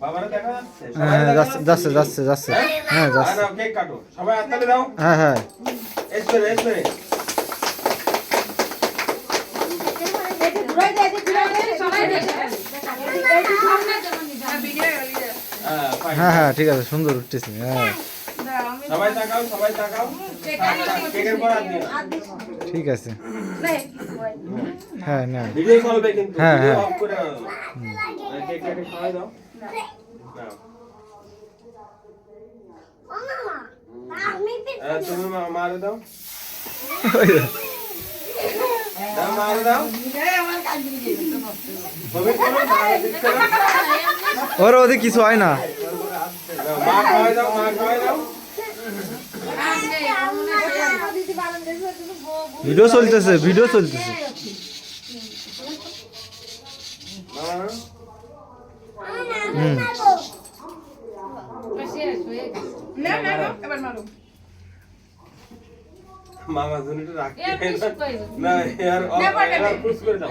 বাবারে দেখা যাচ্ছে হ্যাঁ যাচ্ছে যাচ্ছে যাচ্ছে হ্যাঁ যাচ্ছে নাও কেক কাটো সবাই হাততালি দাও হ্যাঁ হ্যাঁ এসরে হ্যাঁ হ্যাঁ ঠিক আছে সুন্দর উঠতেছে হ্যাঁ সবাই তাকাও কেকের পর হাত দিও ঠিক আছে হ্যাঁ না ভিডিও চলবে কিন্তু হ্যাঁ, ভিডিও হ্যাঁ। অফ করে কেক কেটে খাওয়াই দাও নাও তুমি মারে দাও দাও মারে দাও হবে কোনো মারে দিচ্ছে না ওর ওদের কিছু হয় না মা খাওয়াই দাও ভিডিও চলতেছে হুম মামা জুনিটা রাখতে না यार और पुश করে দাও